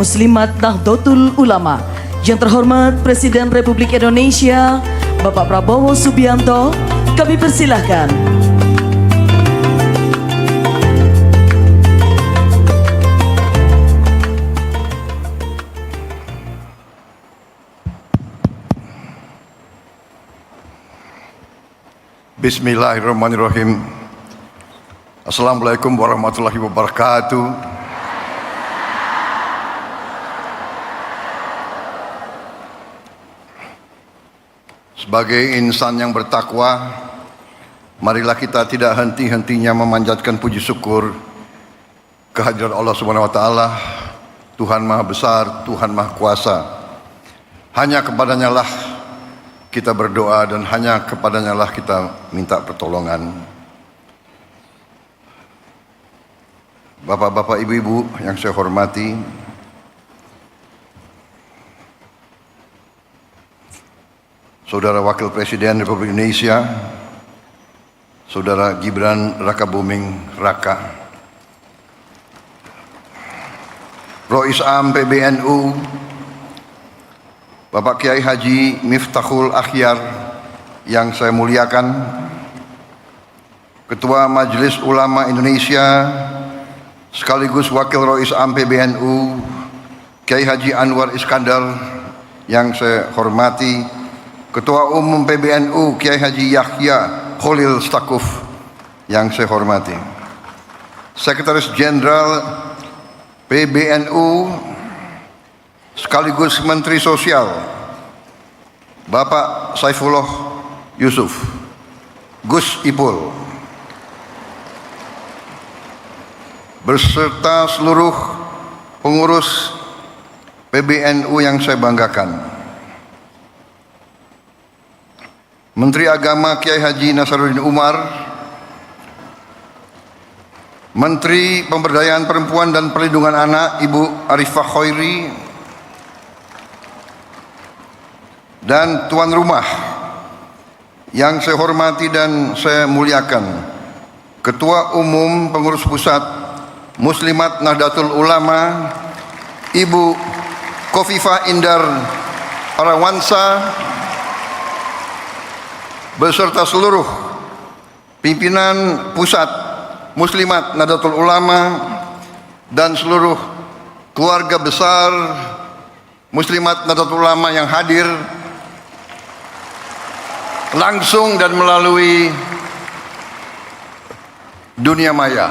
Muslimat Nahdlatul Ulama. Yang terhormat Presiden Republik Indonesia Bapak Prabowo Subianto, kami persilahkan. Bismillahirrahmanirrahim. Assalamualaikum warahmatullahi wabarakatuh. Sebagai insan yang bertakwa, marilah kita tidak henti-hentinya memanjatkan puji syukur kehadirat Allah Subhanahu wa taala, Tuhan Maha Besar, Tuhan Maha Kuasa. Hanya kepadanya lah kita berdoa dan hanya kepadanya lah kita minta pertolongan. Bapak-bapak, ibu-ibu yang saya hormati, Saudara Wakil Presiden Republik Indonesia, Saudara Gibran Rakabuming Raka, Rois Am PBNU, Bapak Kiai Haji Miftahul Akhyar yang saya muliakan, Ketua Majelis Ulama Indonesia sekaligus Wakil Rois Am PBNU, Kiai Haji Anwar Iskandar yang saya hormati, Ketua Umum PBNU Kiai Haji Yahya Khalil Stakuf yang saya hormati, Sekretaris Jenderal PBNU sekaligus Menteri Sosial Bapak Saifullah Yusuf Gus Ipul, beserta seluruh pengurus PBNU yang saya banggakan, Menteri Agama Kiai Haji Nasaruddin Umar, Menteri Pemberdayaan Perempuan dan Perlindungan Anak Ibu Arifah Khairi, dan tuan rumah yang saya hormati dan saya muliakan, Ketua Umum Pengurus Pusat Muslimat Nahdlatul Ulama Ibu Khofifah Indar Parawansa, beserta seluruh pimpinan Pusat Muslimat Nahdlatul Ulama dan seluruh keluarga besar Muslimat Nahdlatul Ulama yang hadir langsung dan melalui dunia maya.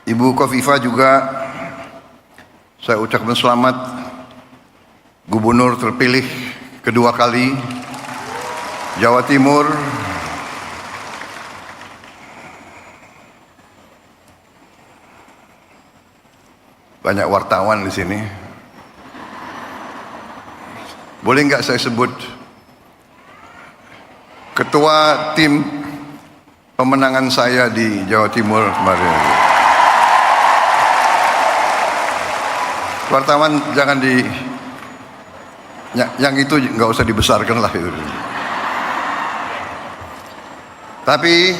Ibu Khofifah juga saya ucapkan selamat Gubernur terpilih kedua kali Jawa Timur. Banyak wartawan di sini. Boleh nggak saya sebut ketua tim pemenangan saya di Jawa Timur kemarin? Wartawan jangan yang itu nggak usah dibesarkan lah itu. Tapi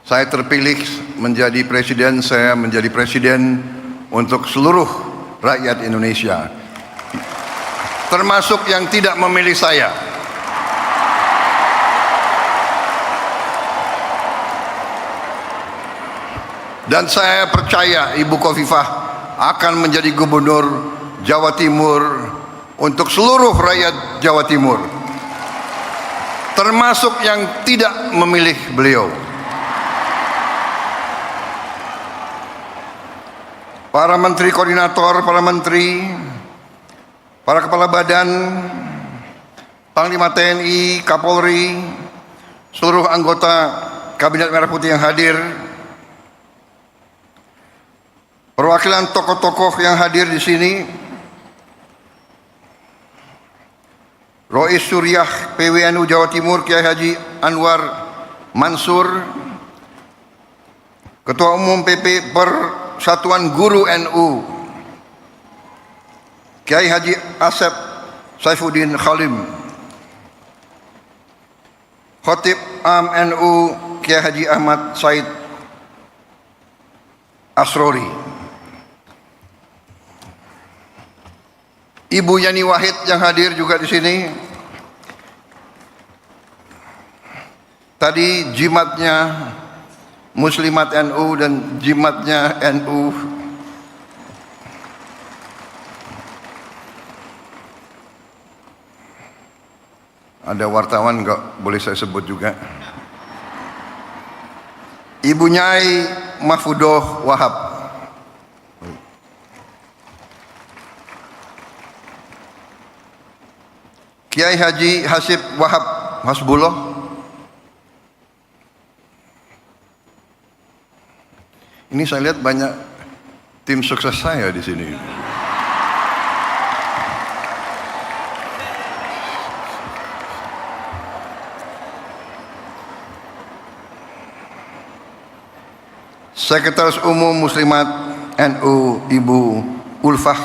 saya terpilih menjadi presiden, saya menjadi presiden untuk seluruh rakyat Indonesia, termasuk yang tidak memilih saya. Dan saya percaya Ibu Khofifah akan menjadi gubernur Jawa Timur untuk seluruh rakyat Jawa Timur, termasuk yang tidak memilih beliau. Para menteri koordinator, para menteri, para kepala badan, Panglima TNI, Kapolri, seluruh anggota Kabinet Merah Putih yang hadir, perwakilan tokoh-tokoh yang hadir di sini, Rois Suriah PWNU Jawa Timur Kiai Haji Anwar Mansur, Ketua Umum PP Persatuan Guru NU Kiai Haji Asep Saifuddin Khalim, Khatib Am NU Kiai Haji Ahmad Said Asrori, Ibu Yani Wahid yang hadir juga di sini. Tadi jimatnya Muslimat NU dan jimatnya NU. Ada wartawan nggak boleh saya sebut juga. Ibu Nyai Mahfudoh Wahab, Kiai Haji Hasib Wahab Hasbullah, ini saya lihat banyak tim sukses saya di sini. Sekretaris Umum Muslimat NU Ibu Ulfah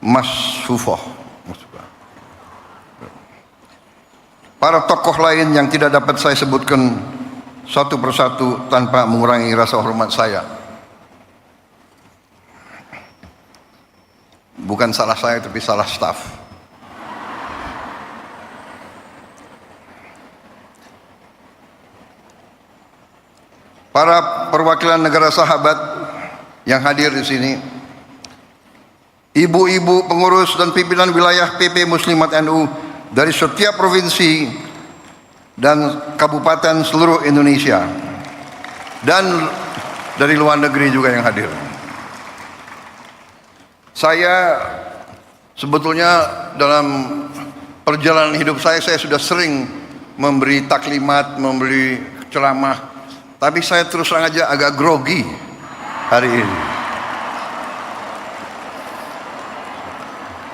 Masfufoh. Para tokoh lain yang tidak dapat saya sebutkan satu persatu tanpa mengurangi rasa hormat saya. Bukan salah saya tapi salah staf. Para perwakilan negara sahabat yang hadir di sini, ibu-ibu pengurus dan pimpinan wilayah PP Muslimat NU dari setiap provinsi dan kabupaten seluruh Indonesia, dan dari luar negeri juga yang hadir. Saya sebetulnya dalam perjalanan hidup saya sudah sering memberi taklimat, memberi ceramah, tapi saya terus terang aja agak grogi hari ini.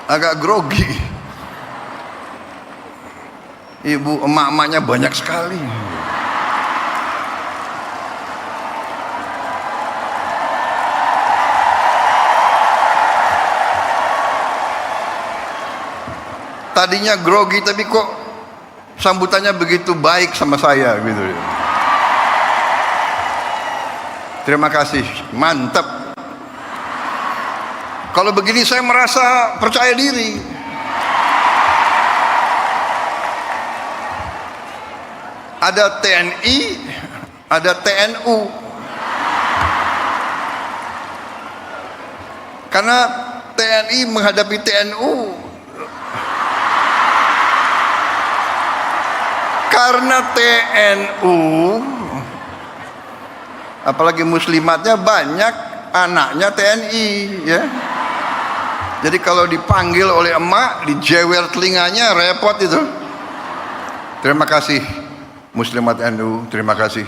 Agak grogi. Ibu emak-emaknya banyak sekali. Tadinya grogi tapi kok sambutannya begitu baik sama saya gitu. Terima kasih, mantap. Kalau begini saya merasa percaya diri. Ada TNI, ada TNU. Karena TNI menghadapi TNU. Karena TNU, apalagi muslimatnya banyak anaknya TNI, ya. Jadi kalau dipanggil oleh emak, dijewer telinganya, repot itu. Terima kasih Muslimat NU, terima kasih.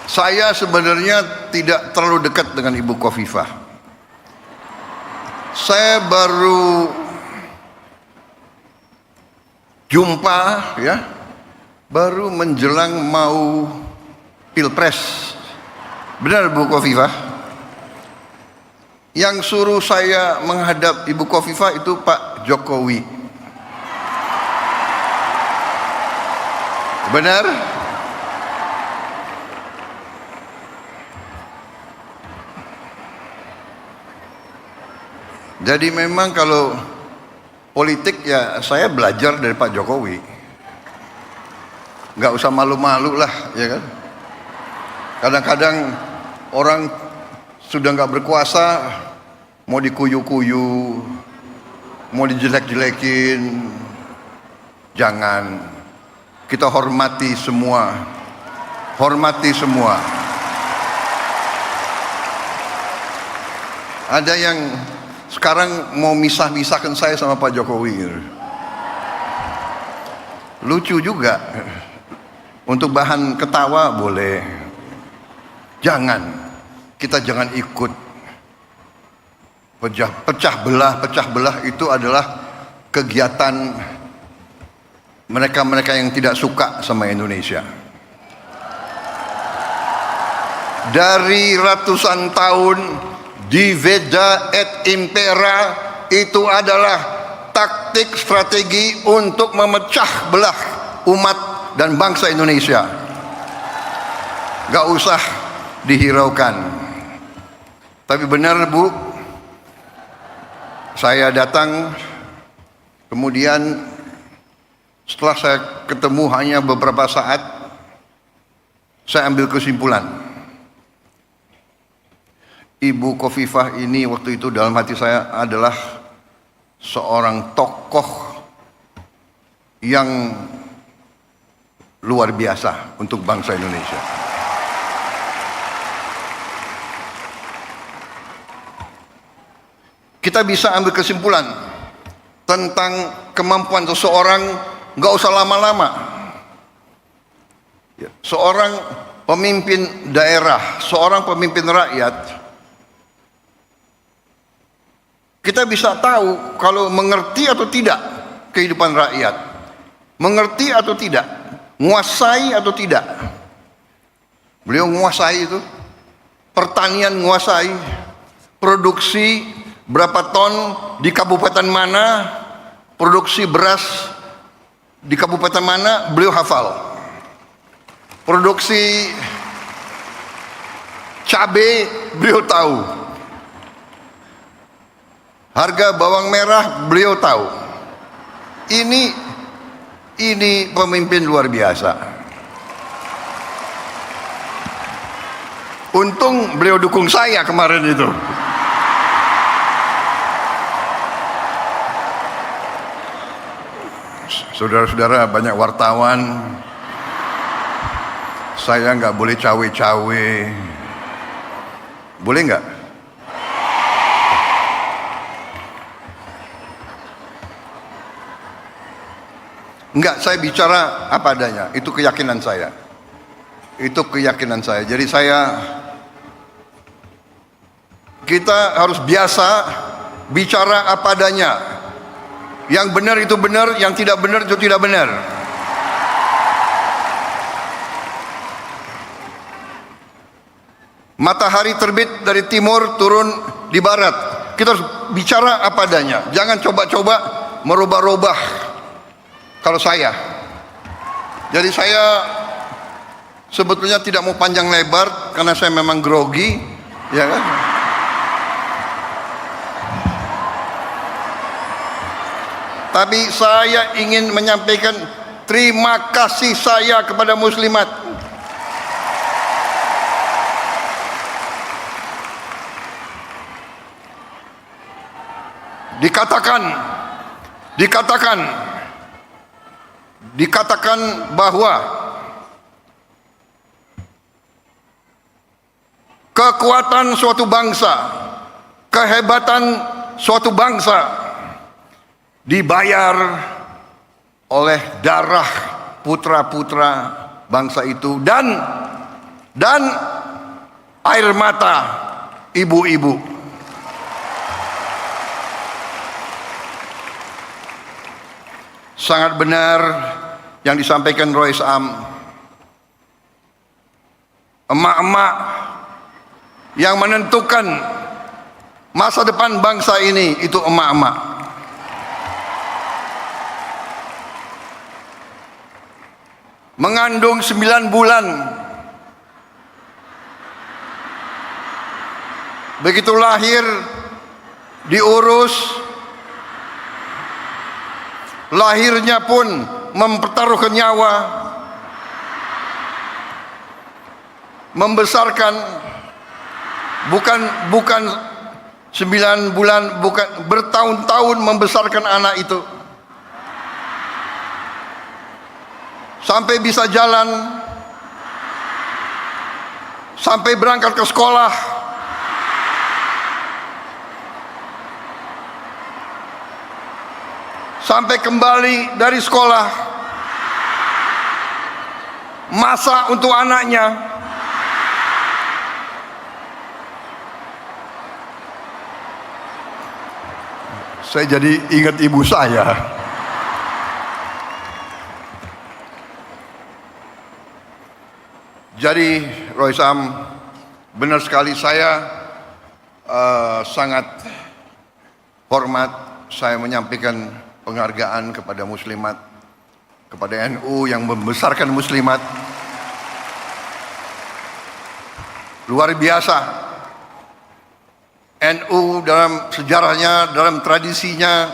Saya sebenarnya tidak terlalu dekat dengan Ibu Khofifah. Saya baru jumpa, ya, baru menjelang mau Pilpres. Benar Bu Khofifah? Yang suruh saya menghadap Ibu Khofifah itu Pak Jokowi. Benar? Jadi memang kalau politik ya saya belajar dari Pak Jokowi. Nggak usah malu-malu lah, ya kan? Kadang-kadang orang sudah nggak berkuasa, mau dikuyu-kuyu, mau dijelek-jelekin, jangan. Kita hormati semua, hormati semua. Ada yang sekarang mau misah-misahkan saya sama Pak Jokowi. Lucu juga. Untuk bahan ketawa boleh. Jangan, kita jangan ikut. Pecah belah itu adalah kegiatan mereka-mereka yang tidak suka sama Indonesia. Dari ratusan tahun, Diveda et Impera itu adalah taktik strategi untuk memecah belah umat dan bangsa Indonesia. Gak usah dihiraukan. Tapi benar Bu, saya datang, kemudian setelah saya ketemu hanya beberapa saat, saya ambil kesimpulan. Ibu Khofifah ini waktu itu dalam hati saya adalah seorang tokoh yang luar biasa untuk bangsa Indonesia. Kita bisa ambil kesimpulan tentang kemampuan seseorang, nggak usah lama-lama. Seorang pemimpin daerah, seorang pemimpin rakyat, kita bisa tahu kalau mengerti atau tidak kehidupan rakyat, mengerti atau tidak, menguasai atau tidak. Beliau menguasai itu, pertanian menguasai, produksi berapa ton di kabupaten mana, produksi beras di kabupaten mana, beliau hafal. Produksi cabai beliau tahu. Harga bawang merah beliau tahu. Ini pemimpin luar biasa. Untung beliau dukung saya kemarin itu. Saudara-saudara, banyak wartawan. Saya nggak boleh cawe-cawe. Boleh nggak? Enggak, saya bicara apa adanya. Itu keyakinan saya. Itu keyakinan saya. Jadi kita harus biasa bicara apa adanya. Yang benar itu benar, yang tidak benar itu tidak benar. Matahari terbit dari timur, turun di barat. Kita harus bicara apa adanya. Jangan coba-coba merubah-rubah. Kalau saya, jadi saya sebetulnya tidak mau panjang lebar karena saya memang grogi, ya kan? Tapi saya ingin menyampaikan terima kasih saya kepada muslimat. Dikatakan bahwa kekuatan suatu bangsa, kehebatan suatu bangsa dibayar oleh darah putra-putra bangsa itu dan air mata ibu-ibu. Sangat benar yang disampaikan Rois Am. Emak-emak yang menentukan masa depan bangsa ini itu emak-emak. Mengandung 9 bulan. Begitu lahir diurus. Lahirnya pun mempertaruhkan nyawa, membesarkan bukan 9 bulan, bukan bertahun-tahun membesarkan anak itu sampai bisa jalan, sampai berangkat ke sekolah. Sampai kembali dari sekolah, masak untuk anaknya, saya jadi ingat ibu saya. Jadi Rois Am, benar sekali saya sangat hormat, saya menyampaikan penghargaan kepada muslimat, kepada NU yang membesarkan muslimat. Luar biasa. NU dalam sejarahnya, dalam tradisinya,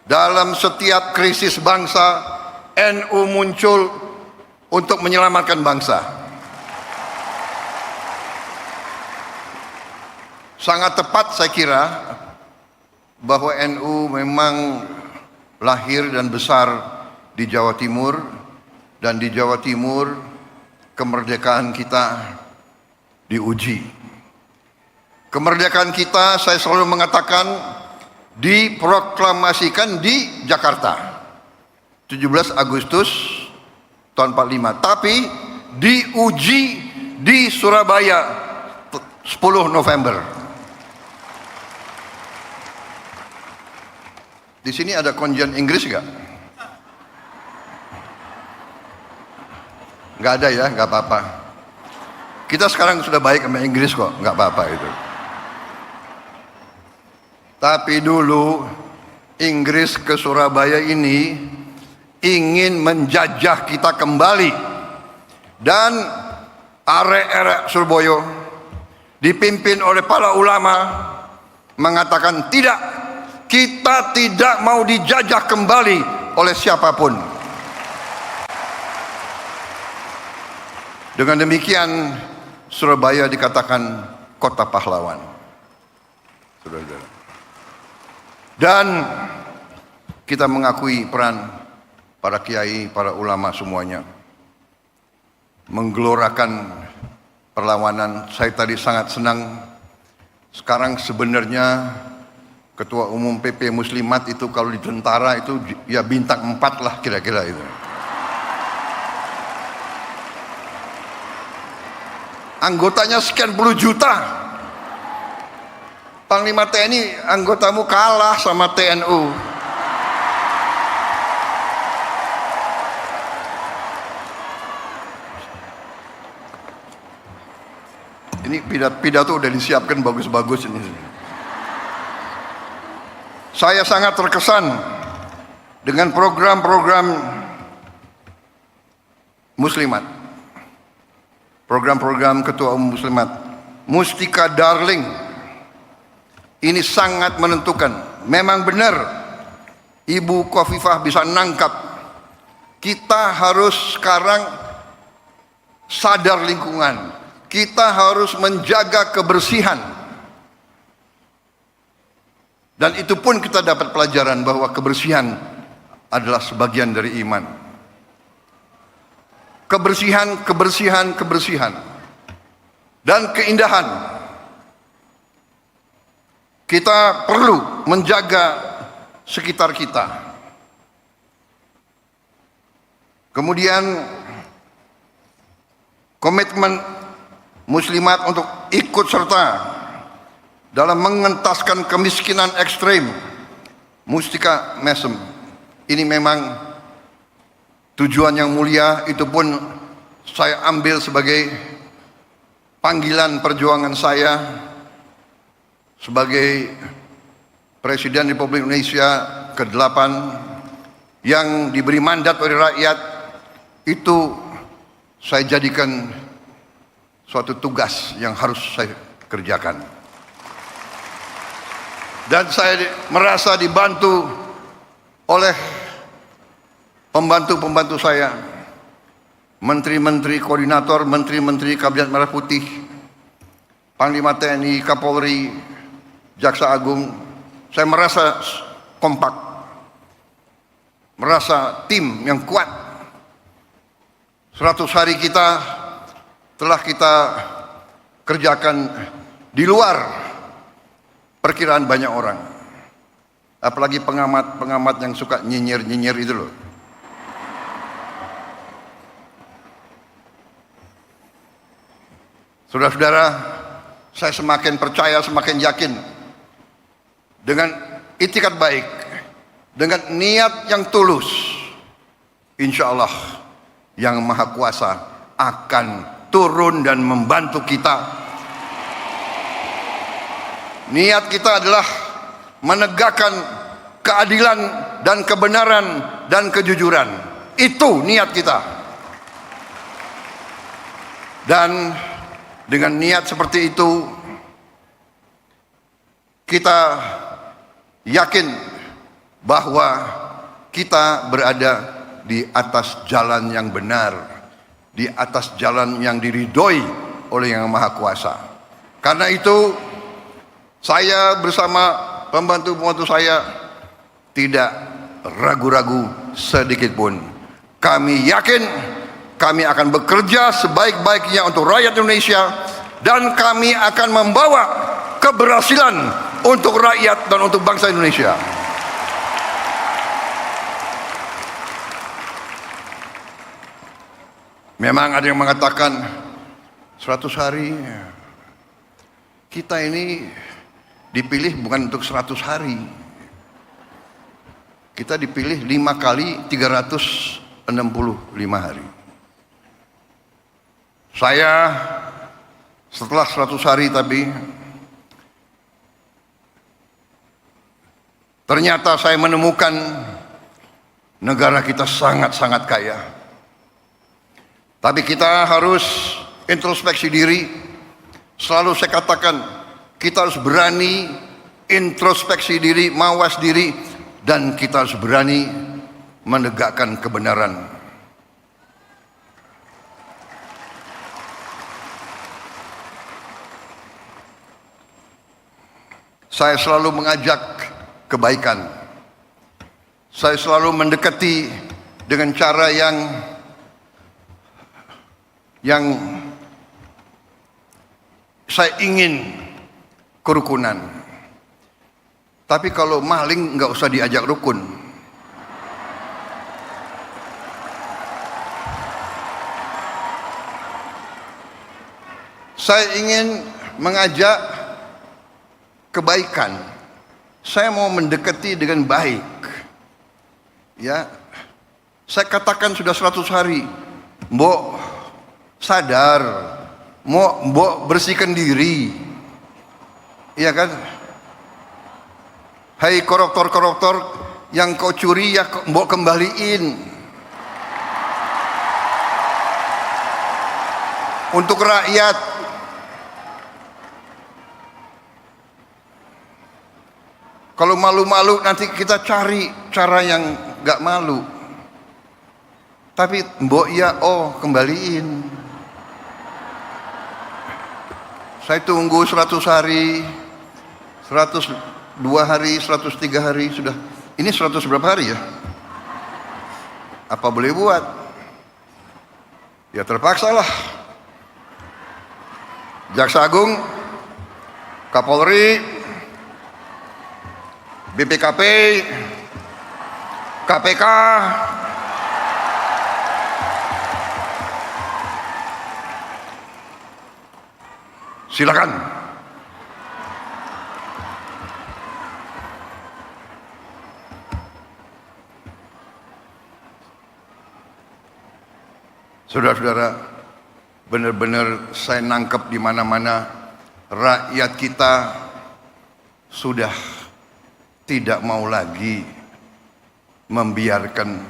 dalam setiap krisis bangsa, NU muncul untuk menyelamatkan bangsa. Sangat tepat saya kira bahwa NU memang lahir dan besar di Jawa Timur, dan di Jawa Timur kemerdekaan kita diuji. Kemerdekaan kita, saya selalu mengatakan, diproklamasikan di Jakarta 17 Agustus tahun 45, tapi diuji di Surabaya 10 November. Di sini ada konjen Inggris nggak? Nggak ada ya, nggak apa-apa. Kita sekarang sudah baik sama Inggris kok, nggak apa-apa itu. Tapi dulu Inggris ke Surabaya ini ingin menjajah kita kembali, dan arek-arek Surabaya dipimpin oleh para ulama mengatakan tidak, kita tidak mau dijajah kembali oleh siapapun. Dengan demikian Surabaya dikatakan kota pahlawan, saudara-saudara. Dan kita mengakui peran para kiai, para ulama semuanya menggelorakan perlawanan. Saya tadi sangat senang. Sekarang sebenarnya Ketua Umum PP Muslimat itu kalau di tentara itu ya bintang 4 lah kira-kira itu. Anggotanya sekian puluh juta. Panglima TNI anggotamu kalah sama TNU. Ini pidato udah disiapkan bagus-bagus ini. Saya sangat terkesan dengan program-program muslimat. Program-program Ketua Umum Muslimat. Mustika Darling. Ini sangat menentukan. Memang benar Ibu Khofifah bisa nangkap. Kita harus sekarang sadar lingkungan. Kita harus menjaga kebersihan. Dan itu pun kita dapat pelajaran bahwa kebersihan adalah sebagian dari iman. Kebersihan, kebersihan, kebersihan. Dan keindahan. Kita perlu menjaga sekitar kita. Kemudian komitmen muslimat untuk ikut serta dalam mengentaskan kemiskinan ekstrim. Mustika Mesem. Ini memang tujuan yang mulia, itu pun saya ambil sebagai panggilan perjuangan saya sebagai Presiden Republik Indonesia ke-8 yang diberi mandat oleh rakyat. Itu saya jadikan suatu tugas yang harus saya kerjakan. Dan saya merasa dibantu oleh pembantu-pembantu saya, menteri-menteri koordinator, menteri-menteri Kabinet Merah Putih, Panglima TNI, Kapolri, Jaksa Agung. Saya merasa kompak, merasa tim yang kuat. 100 hari kita telah kita kerjakan di luar perkiraan banyak orang. Apalagi pengamat-pengamat yang suka nyinyir-nyinyir itu loh. Saudara-saudara, saya semakin percaya, semakin yakin dengan itikat baik, dengan niat yang tulus, insya Allah Yang Maha Kuasa akan turun dan membantu kita. Niat kita adalah menegakkan keadilan dan kebenaran dan kejujuran. Itu niat kita. Dan dengan niat seperti itu, kita yakin bahwa kita berada di atas jalan yang benar, di atas jalan yang diridhoi oleh Yang Maha Kuasa. Karena itu, saya bersama pembantu-pembantu saya tidak ragu-ragu sedikit pun. Kami yakin kami akan bekerja sebaik-baiknya untuk rakyat Indonesia, dan kami akan membawa keberhasilan untuk rakyat dan untuk bangsa Indonesia. Memang ada yang mengatakan 100 hari. Kita ini dipilih bukan untuk 100 hari. Kita dipilih 5 kali 365 hari. Saya setelah 100 hari tapi ternyata saya menemukan negara kita sangat-sangat kaya. Tapi kita harus introspeksi diri. Selalu saya katakan, kita harus berani introspeksi diri, mawas diri, dan kita harus berani menegakkan kebenaran. Saya selalu mengajak kebaikan. Saya selalu mendekati dengan cara yang saya ingin kerukunan. Tapi kalau maling nggak usah diajak rukun. Saya ingin mengajak kebaikan. Saya mau mendekati dengan baik. Ya, saya katakan sudah 100 hari. Mbok sadar, mbok bersihkan diri. Iya kan? Hai koruptor-koruptor yang kau curi ya mbok kembaliin. Untuk rakyat. Kalau malu-malu nanti kita cari cara yang gak malu. Tapi mbok ya kembaliin. Saya tunggu 100 hari, 102 hari, 103 hari sudah. Ini 100 berapa hari ya? Apa boleh buat? Ya terpaksa lah. Jaksa Agung, Kapolri, BPKP, KPK, silakan. Saudara-saudara, benar-benar saya nangkep di mana-mana rakyat kita sudah tidak mau lagi membiarkan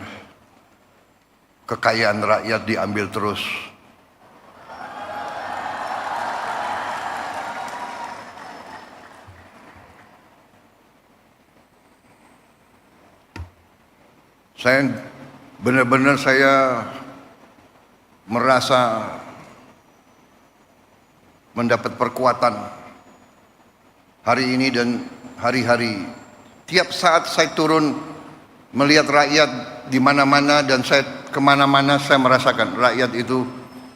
kekayaan rakyat diambil terus. Saya benar-benar merasa mendapat perkuatan hari ini dan hari-hari. Tiap saat saya turun melihat rakyat di mana-mana dan saya kemana-mana saya merasakan rakyat itu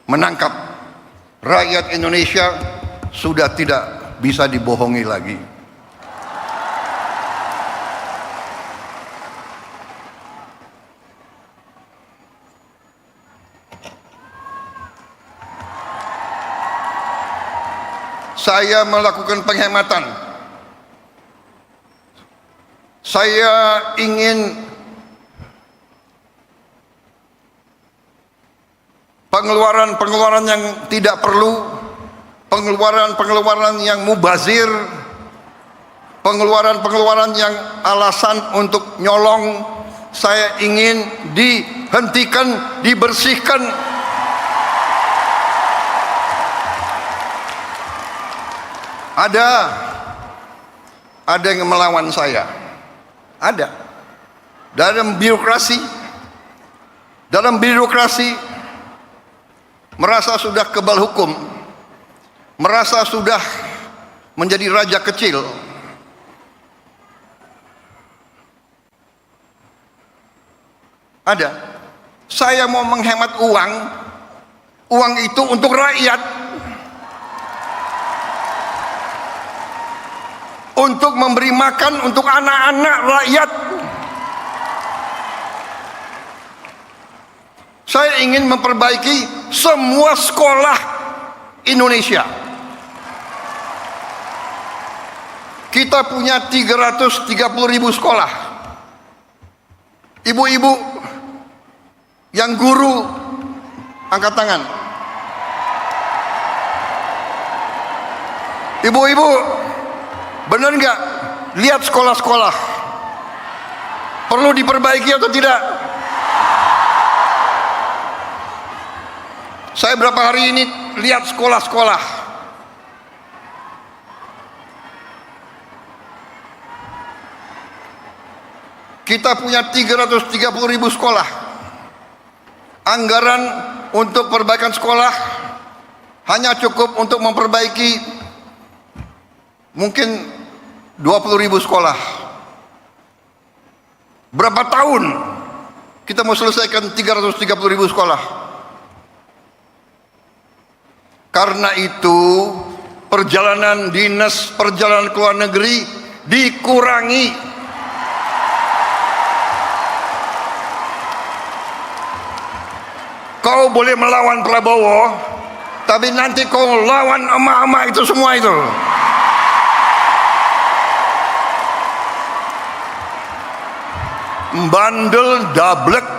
menangkap. Rakyat Indonesia sudah tidak bisa dibohongi lagi. Saya melakukan penghematan. Saya ingin pengeluaran-pengeluaran yang tidak perlu, pengeluaran-pengeluaran yang mubazir, pengeluaran-pengeluaran yang alasan untuk nyolong saya ingin dihentikan, dibersihkan. Ada yang melawan saya, ada dalam birokrasi merasa sudah kebal hukum, merasa sudah menjadi raja kecil. Ada. Saya mau menghemat uang itu untuk rakyat, untuk memberi makan untuk anak-anak rakyat. Saya ingin memperbaiki semua sekolah Indonesia. Kita punya 330.000 sekolah. Ibu-ibu yang guru, angkat tangan. Ibu-ibu, benar nggak? Lihat sekolah-sekolah, perlu diperbaiki atau tidak? Saya berapa hari ini lihat sekolah-sekolah. Kita punya 330.000 sekolah. Anggaran untuk perbaikan sekolah hanya cukup untuk memperbaiki mungkin 20.000 sekolah. Berapa tahun kita mau selesaikan 330.000 sekolah? Karena itu perjalanan dinas, perjalanan ke luar negeri dikurangi. Kau boleh melawan Prabowo, tapi nanti kau lawan emak-emak itu semua itu. Bandel dablek.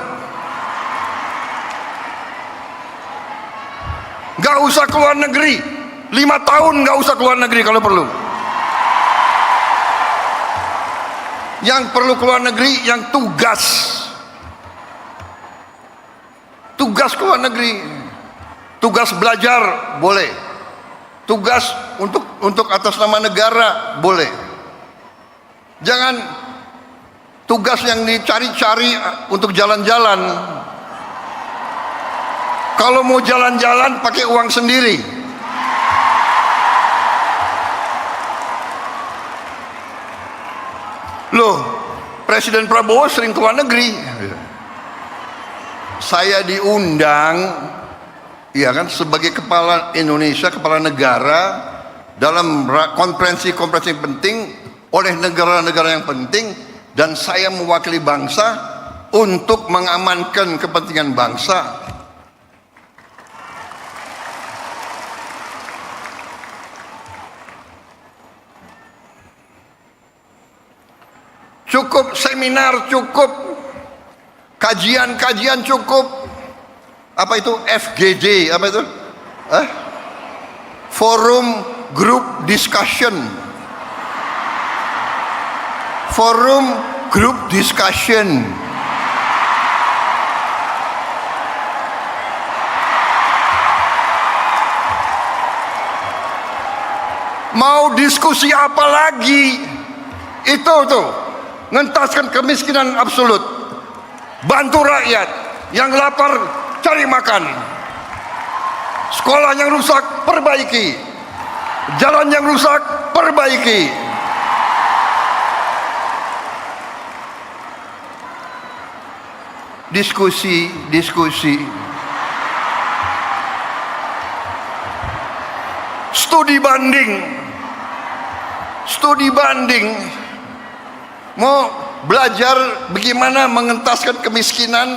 Gak usah keluar negeri, 5 tahun gak usah keluar negeri kalau perlu. Yang perlu keluar negeri yang tugas keluar negeri, tugas belajar boleh, tugas untuk atas nama negara boleh. Jangan tugas yang dicari-cari untuk jalan-jalan. Kalau mau jalan-jalan pakai uang sendiri. Loh, Presiden Prabowo sering keluar negeri. Saya diundang, ya kan, sebagai kepala Indonesia, kepala negara dalam konferensi-konferensi penting oleh negara-negara yang penting, dan saya mewakili bangsa untuk mengamankan kepentingan bangsa. Cukup seminar, cukup kajian-kajian, cukup apa itu FGD, apa itu? Forum Group Discussion. Forum Group Discussion. Mau diskusi apa lagi? Itu tuh, ngentaskan kemiskinan absolut, bantu rakyat yang lapar cari makan, sekolah yang rusak perbaiki, jalan yang rusak perbaiki. Diskusi, studi banding, mau belajar bagaimana mengentaskan kemiskinan,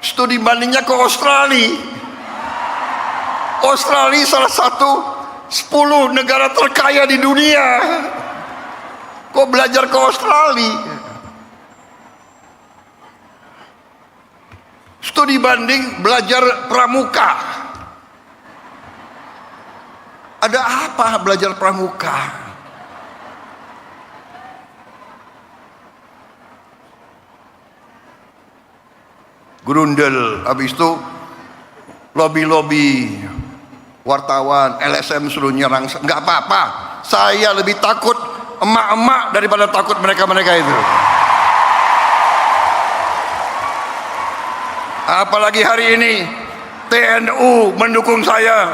studi bandingnya ke Australia. Australia salah satu 10 negara terkaya di dunia. Kok belajar ke Australia? Studi banding, belajar pramuka. Ada apa belajar pramuka? gerundel, habis itu lobby-lobby wartawan, LSM suruh nyerang. Nggak apa-apa, saya lebih takut emak-emak daripada takut mereka-mereka itu. Apalagi hari ini TNU mendukung saya.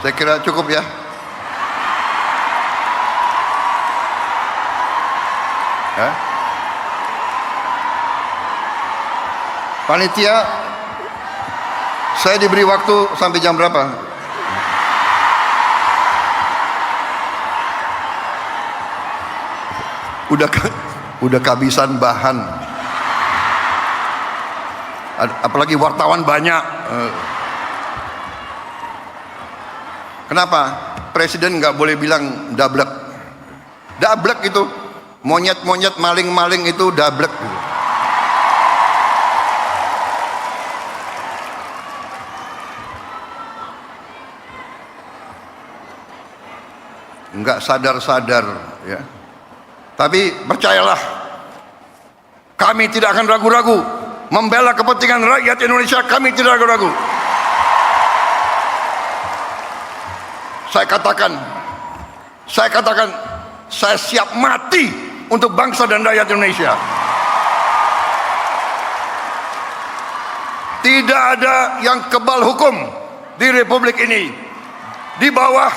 Saya kira cukup ya. Panitia, saya diberi waktu sampai jam berapa? Udah kehabisan bahan. Apalagi wartawan banyak. Kenapa? Presiden nggak boleh bilang dablek. Dablek itu monyet-monyet, maling-maling itu dablek. Nggak sadar-sadar ya. Tapi percayalah, kami tidak akan ragu-ragu membela kepentingan rakyat Indonesia. Kami tidak ragu-ragu. Saya katakan, saya siap mati untuk bangsa dan rakyat Indonesia. Tidak ada yang kebal hukum di Republik ini. Di bawah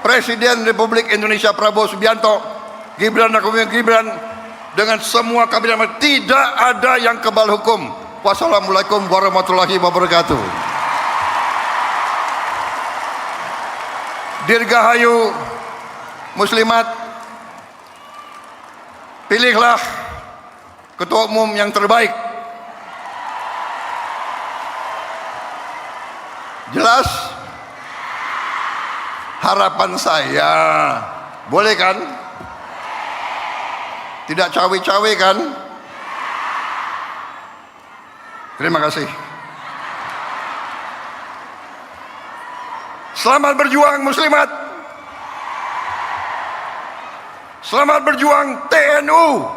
Presiden Republik Indonesia Prabowo Subianto, Gibran Raka Buming Gibran, dengan semua kabinet, tidak ada yang kebal hukum. Wassalamualaikum warahmatullahi wabarakatuh. Dirgahayu muslimat, pilihlah ketua umum yang terbaik. Jelas? Harapan saya, boleh kan? Tidak cawe-cawe kan? Terima kasih. Selamat berjuang muslimat. Selamat berjuang TNU.